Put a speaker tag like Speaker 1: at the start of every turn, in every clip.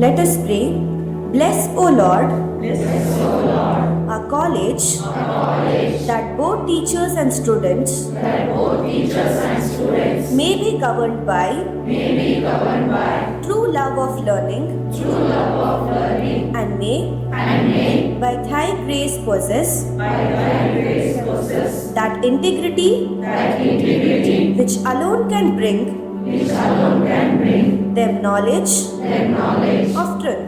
Speaker 1: Let us pray. Bless, O Lord, our college, that both teachers and students may be governed by true love of learning, and may by thy grace possess that integrity which alone can bring them knowledge of truth.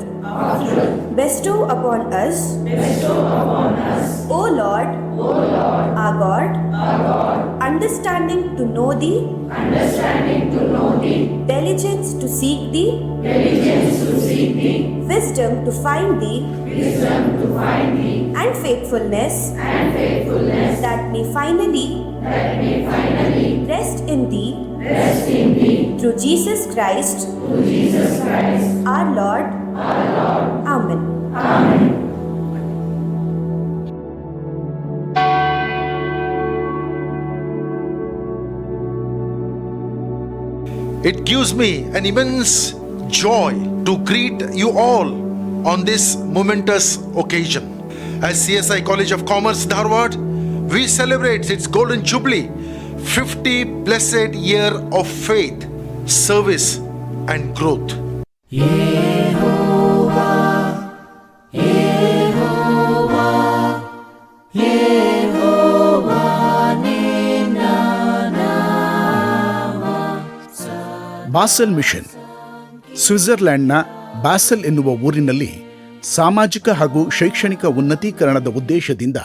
Speaker 1: Bestow upon us, O Lord, our God, understanding to know thee, diligence to seek thee, wisdom to find thee, and faithfulness that may finally rest in thee, through Jesus Christ, our Lord. Amen.
Speaker 2: It gives me an immense joy to greet you all on this momentous occasion. As CSI College of Commerce, Dharwad, we celebrate its Golden Jubilee, 50 blessed year of faith, service and growth.
Speaker 3: Basel Mission ಸ್ವಿಟ್ಜರ್ಲ್ಯಾಂಡ್ನ Basel ಎನ್ನುವ ಊರಿನಲ್ಲಿ ಸಾಮಾಜಿಕ ಹಾಗೂ ಶೈಕ್ಷಣಿಕ ಉನ್ನತೀಕರಣದ ಉದ್ದೇಶದಿಂದ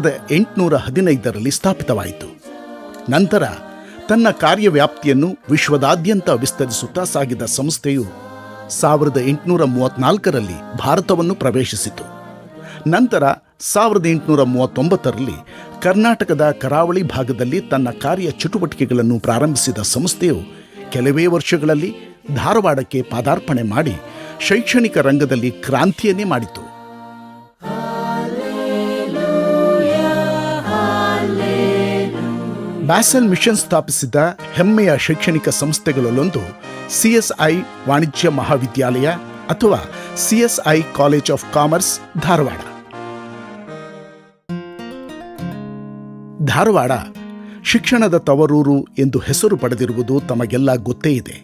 Speaker 3: 1815ರಲ್ಲಿ ಸ್ಥಾಪಿತವಾಯಿತು. ನಂತರ ತನ್ನ ಕಾರ್ಯವ್ಯಾಪ್ತಿಯನ್ನು ವಿಶ್ವದಾದ್ಯಂತ ವಿಸ್ತರಿಸುತ್ತಾ ಸಾಗಿದ ಸಂಸ್ಥೆಯು 1834ರಲ್ಲಿ ಭಾರತವನ್ನು ಪ್ರವೇಶಿಸಿತು. ನಂತರ 1839ರಲ್ಲಿ ಕರ್ನಾಟಕದ ಕರಾವಳಿ ಭಾಗದಲ್ಲಿ ತನ್ನ ಕಾರ್ಯ ಚಟುವಟಿಕೆಗಳನ್ನು ಪ್ರಾರಂಭಿಸಿದ ಸಂಸ್ಥೆಯು ಕೆಲವೇ ವರ್ಷಗಳಲ್ಲಿ ಧಾರವಾಡಕ್ಕೆ ಪಾದಾರ್ಪಣೆ ಮಾಡಿ ಶೈಕ್ಷಣಿಕ ರಂಗದಲ್ಲಿ ಕ್ರಾಂತಿಯನ್ನೇ ಮಾಡಿತು. ಬಾಸೆಲ್ ಮಿಷನ್ ಸ್ಥಾಪಿಸಿದ ಹೆಮ್ಮೆಯ ಶೈಕ್ಷಣಿಕ ಸಂಸ್ಥೆಗಳಲ್ಲೊಂದು CSI ವಾಣಿಜ್ಯ ಮಹಾವಿದ್ಯಾಲಯ ಅಥವಾ CSI college of commerce, Dharwad. Dharwad ಶಿಕ್ಷಣದ ತವರೂರು ಎಂದು ಹೆಸರು ಪಡೆದಿರುವುದು ತಮಗೆಲ್ಲ ಗೊತ್ತೇ ಇದೆ.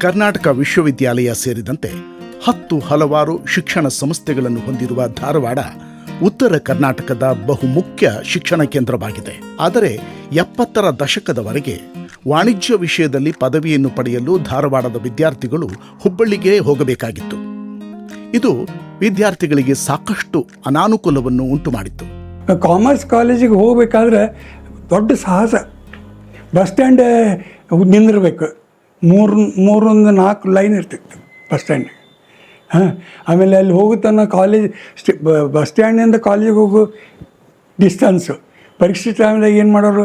Speaker 3: ಕರ್ನಾಟಕ ವಿಶ್ವವಿದ್ಯಾಲಯ ಸೇರಿದಂತೆ 10 ಹಲವಾರು ಶಿಕ್ಷಣ ಸಂಸ್ಥೆಗಳನ್ನು ಹೊಂದಿರುವ ಧಾರವಾಡ ಉತ್ತರ ಕರ್ನಾಟಕದ ಬಹುಮುಖ್ಯ ಶಿಕ್ಷಣ ಕೇಂದ್ರವಾಗಿದೆ. ಆದರೆ 70ರ ದಶಕದವರೆಗೆ ವಾಣಿಜ್ಯ ವಿಷಯದಲ್ಲಿ ಪದವಿಯನ್ನು ಪಡೆಯಲು ಧಾರವಾಡದ ವಿದ್ಯಾರ್ಥಿಗಳು ಹುಬ್ಬಳ್ಳಿಗೆ ಹೋಗಬೇಕಾಗಿತ್ತು. ಇದು ವಿದ್ಯಾರ್ಥಿಗಳಿಗೆ ಸಾಕಷ್ಟು ಅನಾನುಕೂಲವನ್ನು ಉಂಟು ಮಾಡಿತ್ತು.
Speaker 4: ಕಾಮರ್ಸ್ ಕಾಲೇಜಿಗೆ ಹೋಗಬೇಕಾದ್ರೆ ದೊಡ್ಡ ಸಾಹಸ. ಬಸ್ ಸ್ಟ್ಯಾಂಡ್ ನಿಂದಿರಬೇಕು, 4 ಲೈನ್ ಇರ್ತಿತ್ತು ಬಸ್ ಸ್ಟ್ಯಾಂಡಿಗೆ. ಆಮೇಲೆ ಅಲ್ಲಿ ಹೋಗುತ್ತಾನ ಕಾಲೇಜ್ ಬಸ್ ಸ್ಟ್ಯಾಂಡಿಂದ ಕಾಲೇಜಿಗೆ ಹೋಗೋ ಡಿಸ್ಟನ್ಸು. ಪರೀಕ್ಷೆ ಟೈಮ್ದಾಗ ಏನು ಮಾಡೋರು,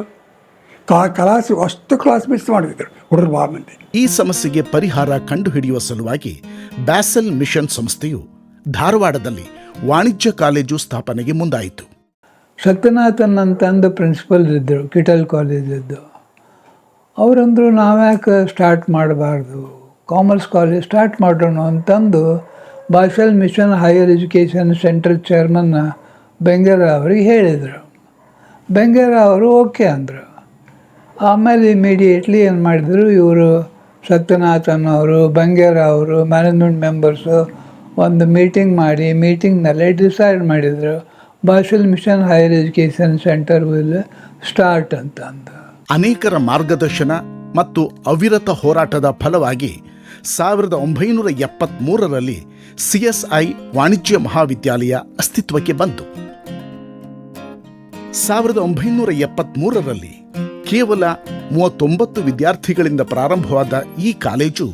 Speaker 4: ಕ್ಲಾಸ್ ಅಷ್ಟು ಕ್ಲಾಸ್ ಮಿಸ್ ಮಾಡಿದ್ರು ಹುಡುಗರು ಭಾಳ ಮಂದಿ.
Speaker 3: ಈ ಸಮಸ್ಯೆಗೆ ಪರಿಹಾರ ಕಂಡುಹಿಡಿಯುವ ಸಲುವಾಗಿ ಬಾಸೆಲ್ ಮಿಷನ್ ಸಂಸ್ಥೆಯು ಧಾರವಾಡದಲ್ಲಿ ವಾಣಿಜ್ಯ ಕಾಲೇಜು ಸ್ಥಾಪನೆಗೆ ಮುಂದಾಯಿತು.
Speaker 5: ಸತ್ಯನಾಥನ್ ಅಂತಂದು ಪ್ರಿನ್ಸಿಪಲ್ ಇದ್ದರು ಕಿಟಲ್ ಕಾಲೇಜದ್ದು. ಅವರಂದರು ನಾವ್ಯಾಕೆ ಸ್ಟಾರ್ಟ್ ಮಾಡಬಾರ್ದು, ಕಾಮರ್ಸ್ ಕಾಲೇಜ್ ಸ್ಟಾರ್ಟ್ ಮಾಡೋಣ ಅಂತಂದು Basel mission higher education centre chairman Bengera ಅವರಿಗೆ ಹೇಳಿದರು. ಬೆಂಗೇರ ಅವರು ಓಕೆ ಅಂದರು. ಆಮೇಲೆ ಇಮಿಡಿಯೇಟ್ಲಿ ಏನು ಮಾಡಿದರು, ಇವರು ಸತ್ಯನಾಥನ್ ಅವರು, ಬೆಂಗೇರ ಅವರು, ಮ್ಯಾನೇಜ್ಮೆಂಟ್ ಮೆಂಬರ್ಸು ಒಂದು ಮೀಟಿಂಗ್ ಮಾಡಿ ಮೀಟಿಂಗ್ನಲ್ಲೇ ಡಿಸೈಡ್ ಮಾಡಿದರು Basel mission higher education centre will start ಅಂತಂದು.
Speaker 3: ಅನೇಕರ ಮಾರ್ಗದರ್ಶನ ಮತ್ತು ಅವಿರತ ಹೋರಾಟದ ಫಲವಾಗಿ 1973ರಲ್ಲಿ CSI ವಾಣಿಜ್ಯ ಮಹಾವಿದ್ಯಾಲಯ ಅಸ್ತಿತ್ವಕ್ಕೆ ಬಂತು. 1973ರಲ್ಲಿ ಕೇವಲ 39 ವಿದ್ಯಾರ್ಥಿಗಳಿಂದ ಪ್ರಾರಂಭವಾದ ಈ ಕಾಲೇಜು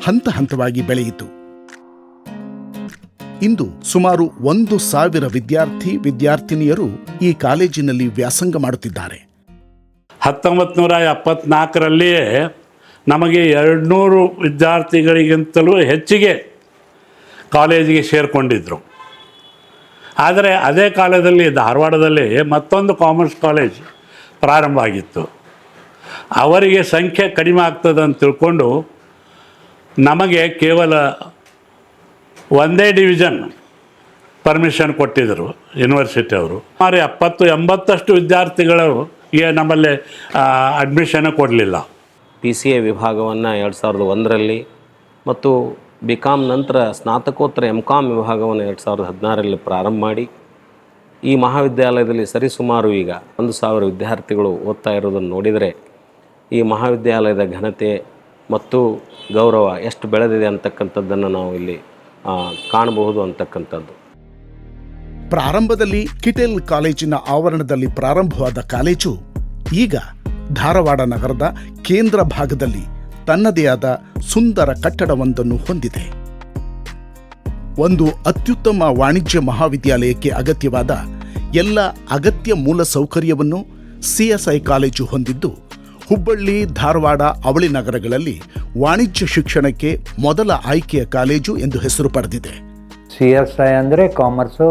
Speaker 3: ಹಂತ ಹಂತವಾಗಿ ಬೆಳೆಯಿತು. ಇಂದು ಸುಮಾರು 1,000 ವಿದ್ಯಾರ್ಥಿನಿಯರು ಈ ಕಾಲೇಜಿನಲ್ಲಿ ವ್ಯಾಸಂಗ ಮಾಡುತ್ತಿದ್ದಾರೆ.
Speaker 6: 1974ರಲ್ಲಿಯೇ ನಮಗೆ 200 ವಿದ್ಯಾರ್ಥಿಗಳಿಗಿಂತಲೂ ಹೆಚ್ಚಿಗೆ ಕಾಲೇಜಿಗೆ ಸೇರಿಕೊಂಡಿದ್ದರು. ಆದರೆ ಅದೇ ಕಾಲದಲ್ಲಿ ಧಾರವಾಡದಲ್ಲಿ ಮತ್ತೊಂದು ಕಾಮರ್ಸ್ ಕಾಲೇಜ್ ಪ್ರಾರಂಭ ಆಗಿತ್ತು. ಅವರಿಗೆ ಸಂಖ್ಯೆ ಕಡಿಮೆ ಆಗ್ತದೆ ಅಂತ ತಿಳ್ಕೊಂಡು ನಮಗೆ ಕೇವಲ ಒಂದೇ ಡಿವಿಷನ್ ಪರ್ಮಿಷನ್ ಕೊಟ್ಟಿದ್ದರು ಯೂನಿವರ್ಸಿಟಿ ಅವರು. ಸುಮಾರು 70-80 ವಿದ್ಯಾರ್ಥಿಗಳಿಗೆ ನಮ್ಮಲ್ಲಿ ಅಡ್ಮಿಷನ್ ಕೊಡಲಿಲ್ಲ.
Speaker 7: PCA ವಿಭಾಗವನ್ನು 2001ರಲ್ಲಿ ಮತ್ತು BCom ನಂತರ ಸ್ನಾತಕೋತ್ತರ MCom ವಿಭಾಗವನ್ನು 2016ರಲ್ಲಿ ಪ್ರಾರಂಭ ಮಾಡಿ ಈ ಮಹಾವಿದ್ಯಾಲಯದಲ್ಲಿ ಸರಿಸುಮಾರು ಈಗ 1,000 ವಿದ್ಯಾರ್ಥಿಗಳು ಓದ್ತಾ ಇರೋದನ್ನು ನೋಡಿದರೆ ಈ ಮಹಾವಿದ್ಯಾಲಯದ ಘನತೆ ಮತ್ತು ಗೌರವ ಎಷ್ಟು ಬೆಳೆದಿದೆ ಅಂತಕ್ಕಂಥದ್ದನ್ನು ನಾವು ಇಲ್ಲಿ ಕಾಣಬಹುದು ಅಂತಕ್ಕಂಥದ್ದು.
Speaker 3: ಪ್ರಾರಂಭದಲ್ಲಿ ಕಿಟೆಲ್ ಕಾಲೇಜಿನ ಆವರಣದಲ್ಲಿ ಪ್ರಾರಂಭವಾದ ಕಾಲೇಜು ಈಗ ಧಾರವಾಡ ನಗರದ ಕೇಂದ್ರ ಭಾಗದಲ್ಲಿ ತನ್ನದೇ ಆದ ಸುಂದರ ಕಟ್ಟಡವೊಂದನ್ನು ಹೊಂದಿದೆ. ಒಂದು ಅತ್ಯುತ್ತಮ ವಾಣಿಜ್ಯ ಮಹಾವಿದ್ಯಾಲಯಕ್ಕೆ ಅಗತ್ಯವಾದ ಎಲ್ಲ ಅಗತ್ಯ ಮೂಲ ಸೌಕರ್ಯವನ್ನು CSI ಕಾಲೇಜು ಹೊಂದಿದ್ದು, ಹುಬ್ಬಳ್ಳಿ, ಧಾರವಾಡ, ಅವಳಿ ನಗರಗಳಲ್ಲಿ ವಾಣಿಜ್ಯ ಶಿಕ್ಷಣಕ್ಕೆ ಮೊದಲ ಆಯ್ಕೆಯ ಕಾಲೇಜು ಎಂದು ಹೆಸರು ಪಡೆದಿದೆ.
Speaker 8: CSI ಅಂದರೆ ಕಾಮರ್ಸು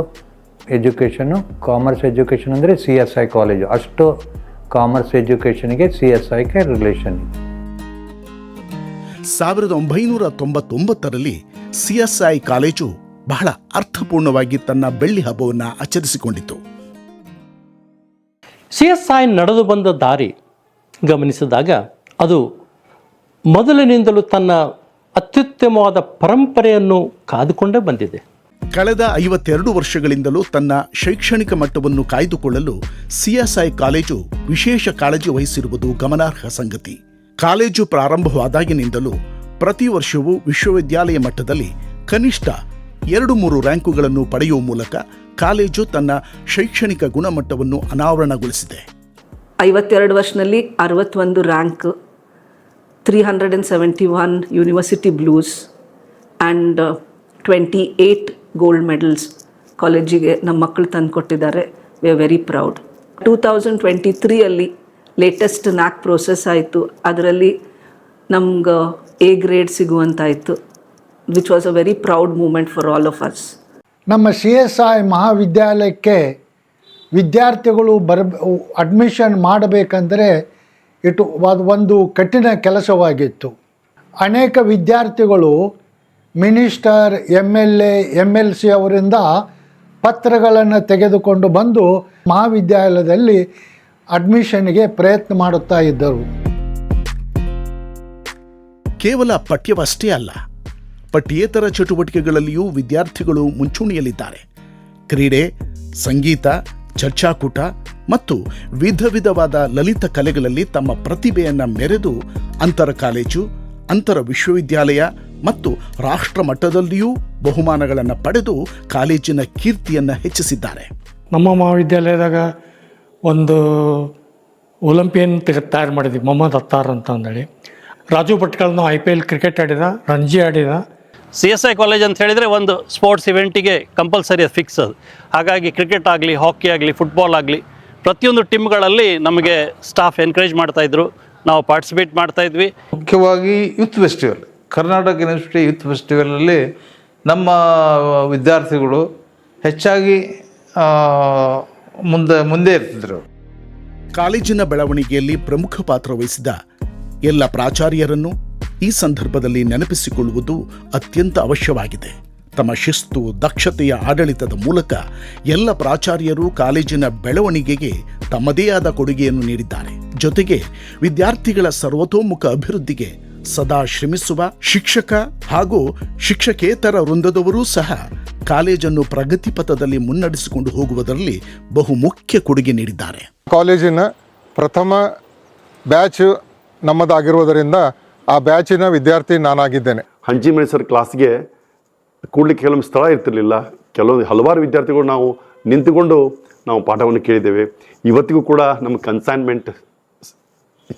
Speaker 8: ಎಜುಕೇಷನು, ಕಾಮರ್ಸ್ ಎಜುಕೇಷನ್ ಅಂದರೆ CSI ಕಾಲೇಜು. ಅಷ್ಟು ಕಾಮರ್ಸ್ ಎಜುಕೇಷನ್ಗೆ CSIಗೆ ರಿಲೇಷನ್ ಇದೆ.
Speaker 3: 1999ರಲ್ಲಿ CSI ಕಾಲೇಜು ಬಹಳ ಅರ್ಥಪೂರ್ಣವಾಗಿ ತನ್ನ ಬೆಳ್ಳಿ ಹಬ್ಬವನ್ನು ಆಚರಿಸಿಕೊಂಡಿತು.
Speaker 9: CSI ನಡೆದು ಬಂದ ದಾರಿ ಗಮನಿಸಿದಾಗ ಅದು ಮೊದಲಿನಿಂದಲೂ ತನ್ನ ಅತ್ಯುತ್ತಮವಾದ ಪರಂಪರೆಯನ್ನು ಕಾದುಕೊಂಡೇ ಬಂದಿದೆ.
Speaker 3: ಕಳೆದ 52 ವರ್ಷಗಳಿಂದಲೂ ತನ್ನ ಶೈಕ್ಷಣಿಕ ಮಟ್ಟವನ್ನು ಕಾಯ್ದುಕೊಳ್ಳಲು CSI ಕಾಲೇಜು ವಿಶೇಷ ಕಾಳಜಿ ವಹಿಸಿರುವುದು ಗಮನಾರ್ಹ ಸಂಗತಿ. ಕಾಲೇಜು ಪ್ರಾರಂಭವಾದಾಗಿನಿಂದಲೂ ಪ್ರತಿ ವರ್ಷವೂ ವಿಶ್ವವಿದ್ಯಾಲಯ ಮಟ್ಟದಲ್ಲಿ ಕನಿಷ್ಠ 2-3 ರ್ಯಾಂಕುಗಳನ್ನು ಪಡೆಯುವ ಮೂಲಕ ಕಾಲೇಜು ತನ್ನ ಶೈಕ್ಷಣಿಕ ಗುಣಮಟ್ಟವನ್ನು ಅನಾವರಣಗೊಳಿಸಿದೆ.
Speaker 10: 52 ವರ್ಷದಲ್ಲಿ 61 rank, 371 university blues and 28 gold medals ಕಾಲೇಜಿಗೆ ನಮ್ಮ ಮಕ್ಕಳು ತಂದು ಕೊಟ್ಟಿದ್ದಾರೆ. We are very proud. 2023 latest NAC process ಆಯಿತು. ಅದರಲ್ಲಿ ನಮ್ಗೆ A ಗ್ರೇಡ್ ಸಿಗುವಂತಾಯಿತು, which was a very proud moment for all of us.
Speaker 11: ನಮ್ಮ CSI ಮಹಾವಿದ್ಯಾಲಯಕ್ಕೆ ವಿದ್ಯಾರ್ಥಿಗಳು ಅಡ್ಮಿಷನ್ ಮಾಡಬೇಕಂದರೆ ಒಂದು ಕಠಿಣ ಕೆಲಸವಾಗಿತ್ತು. ಅನೇಕ ವಿದ್ಯಾರ್ಥಿಗಳು ಮಿನಿಸ್ಟರ್, MLA, MLC ಅವರಿಂದ ಪತ್ರಗಳನ್ನು ತೆಗೆದುಕೊಂಡು ಬಂದು ಮಹಾವಿದ್ಯಾಲಯದಲ್ಲಿ ಅಡ್ಮಿಷನ್ಗೆ ಪ್ರಯತ್ನ ಮಾಡುತ್ತಾ ಇದ್ದರು.
Speaker 3: ಕೇವಲ ಪಠ್ಯವಷ್ಟೇ ಅಲ್ಲ, ಪಠ್ಯೇತರ ಚಟುವಟಿಕೆಗಳಲ್ಲಿಯೂ ವಿದ್ಯಾರ್ಥಿಗಳು ಮುಂಚೂಣಿಯಲ್ಲಿದ್ದಾರೆ. ಕ್ರೀಡೆ, ಸಂಗೀತ, ಚರ್ಚಾಕೂಟ ಮತ್ತು ವಿಧ ವಿಧವಾದ ಲಲಿತ ಕಲೆಗಳಲ್ಲಿ ತಮ್ಮ ಪ್ರತಿಭೆಯನ್ನು ಮೆರೆದು ಅಂತರ ಕಾಲೇಜು, ಅಂತರ ವಿಶ್ವವಿದ್ಯಾಲಯ ಮತ್ತು ರಾಷ್ಟ್ರ ಮಟ್ಟದಲ್ಲಿಯೂ ಬಹುಮಾನಗಳನ್ನು ಪಡೆದು ಕಾಲೇಜಿನ ಕೀರ್ತಿಯನ್ನು ಹೆಚ್ಚಿಸಿದ್ದಾರೆ.
Speaker 12: ನಮ್ಮ ಮಹಾವಿದ್ಯಾಲಯದಾಗ ಒಂದು ಒಲಿಂಪಿಯನ್ ತಯಾರು ಮಾಡಿದ್ವಿ, ಮೊಹಮ್ಮದ್ ಅತ್ತಾರ್ ಅಂತ ಅಂದೇಳಿ. ರಾಜು ಭಟ್ಕಳ್ನ IPL ಕ್ರಿಕೆಟ್ ಆಡಿದ, ರಂಜಿ ಆಡಿದ.
Speaker 13: CSI ಕಾಲೇಜ್ ಅಂತ ಹೇಳಿದರೆ ಒಂದು ಸ್ಪೋರ್ಟ್ಸ್ ಇವೆಂಟಿಗೆ ಕಂಪಲ್ಸರಿ ಫಿಕ್ಸ್ ಅದು. ಹಾಗಾಗಿ ಕ್ರಿಕೆಟ್ ಆಗಲಿ, ಹಾಕಿ ಆಗಲಿ, ಫುಟ್ಬಾಲ್ ಆಗಲಿ, ಪ್ರತಿಯೊಂದು ಟೀಮ್ಗಳಲ್ಲಿ ನಮಗೆ ಸ್ಟಾಫ್ ಎನ್ಕರೇಜ್ ಮಾಡ್ತಾಯಿದ್ರು, ನಾವು ಪಾರ್ಟಿಸಿಪೇಟ್ ಮಾಡ್ತಾಯಿದ್ವಿ.
Speaker 14: ಮುಖ್ಯವಾಗಿ youth festival, Karnataka university youth ಫೆಸ್ಟಿವಲಲ್ಲಿ ನಮ್ಮ ವಿದ್ಯಾರ್ಥಿಗಳು ಹೆಚ್ಚಾಗಿ ಮುಂದೆ ಇರ್ತಿದ್ರು.
Speaker 3: ಕಾಲೇಜಿನ ಬೆಳವಣಿಗೆಯಲ್ಲಿ ಪ್ರಮುಖ ಪಾತ್ರ ವಹಿಸಿದ ಎಲ್ಲ ಪ್ರಾಚಾರ್ಯರನ್ನು ಈ ಸಂದರ್ಭದಲ್ಲಿ ನೆನಪಿಸಿಕೊಳ್ಳುವುದು ಅತ್ಯಂತ ಅವಶ್ಯವಾಗಿದೆ. ತಮ್ಮ ಶಿಸ್ತು, ದಕ್ಷತೆಯ ಆಡಳಿತದ ಮೂಲಕ ಎಲ್ಲ ಪ್ರಾಚಾರ್ಯರು ಕಾಲೇಜಿನ ಬೆಳವಣಿಗೆಗೆ ತಮ್ಮದೇ ಆದ ಕೊಡುಗೆಯನ್ನು ನೀಡಿದ್ದಾರೆ. ಜೊತೆಗೆ ವಿದ್ಯಾರ್ಥಿಗಳ ಸರ್ವತೋಮುಖ ಅಭಿವೃದ್ಧಿಗೆ ಸದಾ ಶ್ರಮಿಸುವ ಶಿಕ್ಷಕ ಹಾಗೂ ಶಿಕ್ಷಕೇತರ ವೃಂದದವರೂ ಸಹ ಕಾಲೇಜನ್ನು ಪ್ರಗತಿ ಪಥದಲ್ಲಿ ಮುನ್ನಡೆಸಿಕೊಂಡು ಹೋಗುವುದರಲ್ಲಿ ಬಹುಮುಖ್ಯ ಕೊಡುಗೆ ನೀಡಿದ್ದಾರೆ.
Speaker 15: ಕಾಲೇಜಿನ ಪ್ರಥಮ ಬ್ಯಾಚ್ ನಮ್ಮದಾಗಿರುವುದರಿಂದ ಆ ಬ್ಯಾಚಿನ ವಿದ್ಯಾರ್ಥಿ ನಾನಾಗಿದ್ದೇನೆ.
Speaker 16: ಹಂಚಿಮಣಿ ಕ್ಲಾಸ್ಗೆ ಕೂಡಲಿಕ್ಕೆ ಕೆಲವೊಂದು ಸ್ಥಳ ಇರ್ತಿರಲಿಲ್ಲ. ಹಲವಾರು ವಿದ್ಯಾರ್ಥಿಗಳು ನಾವು ನಿಂತುಕೊಂಡು ನಾವು ಪಾಠವನ್ನು ಕೇಳಿದ್ದೇವೆ. ಇವತ್ತಿಗೂ ಕೂಡ ನಮ್ಮ ಕನ್ಸೈನ್ಮೆಂಟ್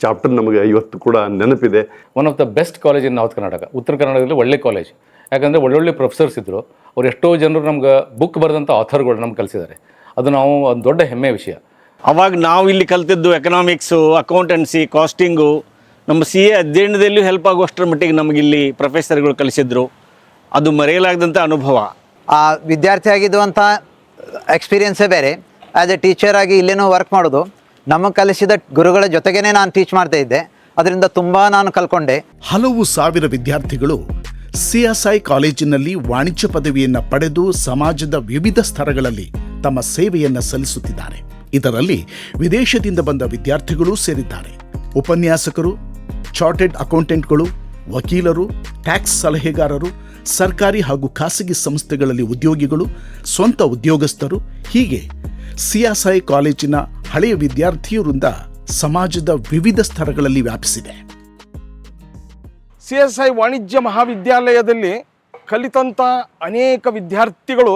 Speaker 16: ಚಾಪ್ಟರ್ ನಮಗೆ ಇವತ್ತು ಕೂಡ ನೆನಪಿದೆ.
Speaker 17: One of the best college in north Karnataka. ಉತ್ತರ ಕರ್ನಾಟಕದಲ್ಲಿ ಒಳ್ಳೆ ಕಾಲೇಜ್, ಯಾಕಂದರೆ ಒಳ್ಳೊಳ್ಳೆ ಪ್ರೊಫೆಸರ್ಸ್ ಇದ್ದರು. ಅವ್ರು ಎಷ್ಟೋ ಜನರು ನಮ್ಗೆ ಬುಕ್ ಬರೆದಂಥ ಆಥರ್ಗಳು ನಮ್ಗೆ ಕಲಿಸಿದ್ದಾರೆ. ಅದು ನಾವು ಒಂದು ದೊಡ್ಡ ಹೆಮ್ಮೆಯ ವಿಷಯ.
Speaker 18: ಅವಾಗ ನಾವು ಇಲ್ಲಿ ಕಲ್ತಿದ್ದು ಎಕನಾಮಿಕ್ಸು, ಅಕೌಂಟೆನ್ಸಿ, ಕಾಸ್ಟಿಂಗು, ನಮ್ಮ CA ಅಧ್ಯಯನದಲ್ಲಿಯೂ ಹೆಲ್ಪ್ ಆಗುವಷ್ಟರ ಮಟ್ಟಿಗೆ ನಮಗಿಲ್ಲಿ ಪ್ರೊಫೆಸರ್ಗಳು ಕಲಿಸಿದ್ರು. ಅದು ಮರೆಯಲಾಗದಂಥ ಅನುಭವ.
Speaker 19: ಆ ವಿದ್ಯಾರ್ಥಿಯಾಗಿದ್ದುವಂಥ ಎಕ್ಸ್ಪೀರಿಯನ್ಸೇ ಬೇರೆ. ಆ್ಯಸ್ ಎ ಟೀಚರ್ ಆಗಿ ಇಲ್ಲೇನೋ ವರ್ಕ್ ಮಾಡೋದು, ನಮಗೆ ಕಲಿಸಿದ ಗುರುಗಳ ಜೊತೆಗೇ ನಾನು ಟೀಚ್ ಮಾಡ್ತಾ ಇದ್ದೆ. ಅದರಿಂದ ತುಂಬ ನಾನು ಕಲ್ಕೊಂಡೆ.
Speaker 3: ಹಲವು ಸಾವಿರ ವಿದ್ಯಾರ್ಥಿಗಳು CSI ಕಾಲೇಜಿನಲ್ಲಿ ವಾಣಿಜ್ಯ ಪದವಿಯನ್ನು ಪಡೆದು ಸಮಾಜದ ವಿವಿಧ ಸ್ತರಗಳಲ್ಲಿ ತಮ್ಮ ಸೇವೆಯನ್ನು ಸಲ್ಲಿಸುತ್ತಿದ್ದಾರೆ. ಇದರಲ್ಲಿ ವಿದೇಶದಿಂದ ಬಂದ ವಿದ್ಯಾರ್ಥಿಗಳೂ ಸೇರಿದ್ದಾರೆ. ಉಪನ್ಯಾಸಕರು, ಚಾರ್ಟೆಡ್ ಅಕೌಂಟೆಂಟ್ಗಳು, ವಕೀಲರು, ಟ್ಯಾಕ್ಸ್ ಸಲಹೆಗಾರರು, ಸರ್ಕಾರಿ ಹಾಗೂ ಖಾಸಗಿ ಸಂಸ್ಥೆಗಳಲ್ಲಿ ಉದ್ಯೋಗಿಗಳು, ಸ್ವಂತ ಉದ್ಯೋಗಸ್ಥರು, ಹೀಗೆ CSI ಕಾಲೇಜಿನ ಹಳೆಯ ವಿದ್ಯಾರ್ಥಿಯವರಿಂದ ಸಮಾಜದ ವಿವಿಧ ಸ್ತರಗಳಲ್ಲಿ ವ್ಯಾಪಿಸಿದೆ.
Speaker 20: CSI ವಾಣಿಜ್ಯ ಮಹಾವಿದ್ಯಾಲಯದಲ್ಲಿ ಕಲಿತಂಥ ಅನೇಕ ವಿದ್ಯಾರ್ಥಿಗಳು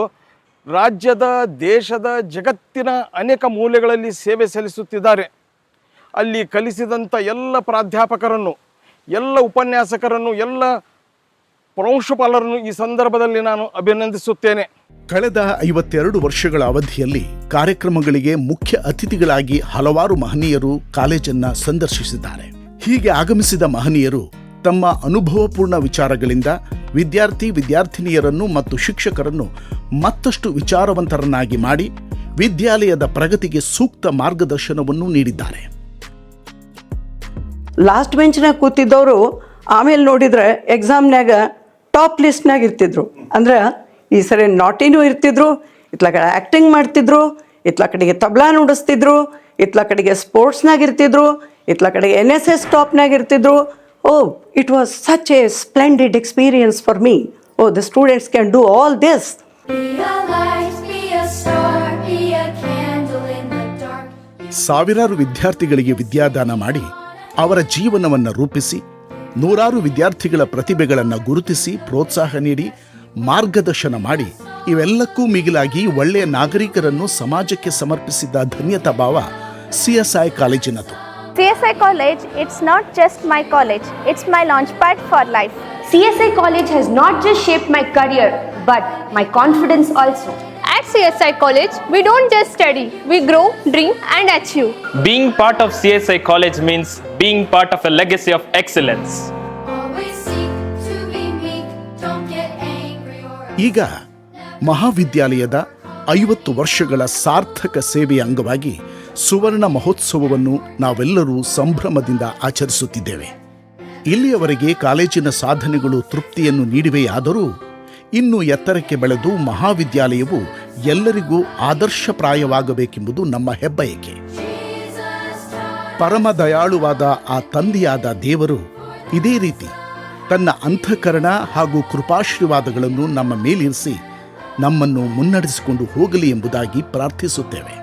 Speaker 20: ರಾಜ್ಯದ, ದೇಶದ, ಜಗತ್ತಿನ ಅನೇಕ ಮೂಲೆಗಳಲ್ಲಿ ಸೇವೆ ಸಲ್ಲಿಸುತ್ತಿದ್ದಾರೆ. ಅಲ್ಲಿ ಕಲಿಸಿದಂಥ ಎಲ್ಲ ಪ್ರಾಧ್ಯಾಪಕರನ್ನು, ಎಲ್ಲ ಉಪನ್ಯಾಸಕರನ್ನು, ಎಲ್ಲ ಪ್ರಾಂಶುಪಾಲರನ್ನು ಈ ಸಂದರ್ಭದಲ್ಲಿ ನಾನು ಅಭಿನಂದಿಸುತ್ತೇನೆ.
Speaker 3: ಕಳೆದ 52 ವರ್ಷಗಳ ಅವಧಿಯಲ್ಲಿ ಕಾರ್ಯಕ್ರಮಗಳಿಗೆ ಮುಖ್ಯ ಅತಿಥಿಗಳಾಗಿ ಹಲವಾರು ಮಹನೀಯರು ಕಾಲೇಜನ್ನು ಸಂದರ್ಶಿಸಿದ್ದಾರೆ. ಹೀಗೆ ಆಗಮಿಸಿದ ಮಹನೀಯರು ತಮ್ಮ ಅನುಭವಪೂರ್ಣ ವಿಚಾರಗಳಿಂದ ವಿದ್ಯಾರ್ಥಿನಿಯರನ್ನು ಮತ್ತು ಶಿಕ್ಷಕರನ್ನು ಮತ್ತಷ್ಟು ವಿಚಾರವಂತರನ್ನಾಗಿ ಮಾಡಿ ವಿದ್ಯಾಲಯದ ಪ್ರಗತಿಗೆ ಸೂಕ್ತ ಮಾರ್ಗದರ್ಶನವನ್ನು ನೀಡಿದ್ದಾರೆ.
Speaker 21: ಲಾಸ್ಟ್ ಬೆಂಚ್ನಾಗ ಕೂತಿದ್ದವರು ಆಮೇಲೆ ನೋಡಿದರೆ ಎಕ್ಸಾಮ್ನಾಗ ಟಾಪ್ ಲಿಸ್ಟ್ನಾಗ ಇರ್ತಿದ್ರು. ಅಂದ್ರೆ ಈ ಸರಿ ನಾಟಿನೂ ಇರ್ತಿದ್ರು, ಇತ್ಲ ಕಡೆ ಆ್ಯಕ್ಟಿಂಗ್ ಮಾಡ್ತಿದ್ರು, ಇತ್ಲ ಕಡೆಗೆ ತಬ್ಲಾ ನುಡಿಸ್ತಿದ್ರು, ಇತ್ಲ ಕಡೆಗೆ ಸ್ಪೋರ್ಟ್ಸ್ನಾಗ ಇರ್ತಿದ್ರು, ಇತ್ಲ ಕಡೆಗೆ NSS ಟಾಪ್ನಾಗ ಇರ್ತಿದ್ರು. Oh, it was such a splendid experience for me. Oh, the students can do all this.
Speaker 22: Be a light, be a star, be a candle in the dark.
Speaker 3: ಸಾವಿರಾರು ವಿದ್ಯಾರ್ಥಿಗಳಿಗೆ ವಿದ್ಯಾದಾನ ಮಾಡಿ ಅವರ ಜೀವನವನ್ನು ರೂಪಿಸಿ, ನೂರಾರು ವಿದ್ಯಾರ್ಥಿಗಳ ಪ್ರತಿಭೆಗಳನ್ನು ಗುರುತಿಸಿ ಪ್ರೋತ್ಸಾಹ ನೀಡಿ ಮಾರ್ಗದರ್ಶನ ಮಾಡಿ, ಇವೆಲ್ಲಕ್ಕೂ ಮಿಗಿಲಾಗಿ ಒಳ್ಳೆಯ ನಾಗರಿಕರನ್ನು ಸಮಾಜಕ್ಕೆ ಸಮರ್ಪಿಸಿದ ಧನ್ಯತಾ ಭಾವ CSI ಕಾಲೇಜಿನದು.
Speaker 23: CSI College, it's not just my college, it's my launchpad for life.
Speaker 24: CSI College has not just shaped my career, but my confidence also.
Speaker 23: At CSI College, we don't just study, we grow, dream and achieve.
Speaker 25: Being part of CSI College means being part of a legacy of excellence.
Speaker 22: Always seek to be meek, don't get angry or
Speaker 3: ಈಗ ಮಹಾವಿದ್ಯಾಲಯದ 50 ವರ್ಷಗಳ ಸಾರ್ಥಕ ಸೇವೆಯ ಅಂಗವಾಗಿ ಸುವರ್ಣ ಮಹೋತ್ಸವವನ್ನು ನಾವೆಲ್ಲರೂ ಸಂಭ್ರಮದಿಂದ ಆಚರಿಸುತ್ತಿದ್ದೇವೆ. ಇಲ್ಲಿಯವರೆಗೆ ಕಾಲೇಜಿನ ಸಾಧನೆಗಳು ತೃಪ್ತಿಯನ್ನು ನೀಡಿವೆಯಾದರೂ ಇನ್ನೂ ಎತ್ತರಕ್ಕೆ ಬೆಳೆದು ಮಹಾವಿದ್ಯಾಲಯವು ಎಲ್ಲರಿಗೂ ಆದರ್ಶಪ್ರಾಯವಾಗಬೇಕೆಂಬುದು ನಮ್ಮ ಹೆಬ್ಬಯಕೆ. ಪರಮ ದಯಾಳುವಾದ ಆ ತಂದೆಯಾದ ದೇವರು ಇದೇ ರೀತಿ ತನ್ನ ಅಂತಃಕರಣ ಹಾಗೂ ಕೃಪಾಶೀರ್ವಾದಗಳನ್ನು ನಮ್ಮ ಮೇಲಿರಿಸಿ ನಮ್ಮನ್ನು ಮುನ್ನಡೆಸಿಕೊಂಡು ಹೋಗಲಿ ಎಂಬುದಾಗಿ ಪ್ರಾರ್ಥಿಸುತ್ತೇವೆ.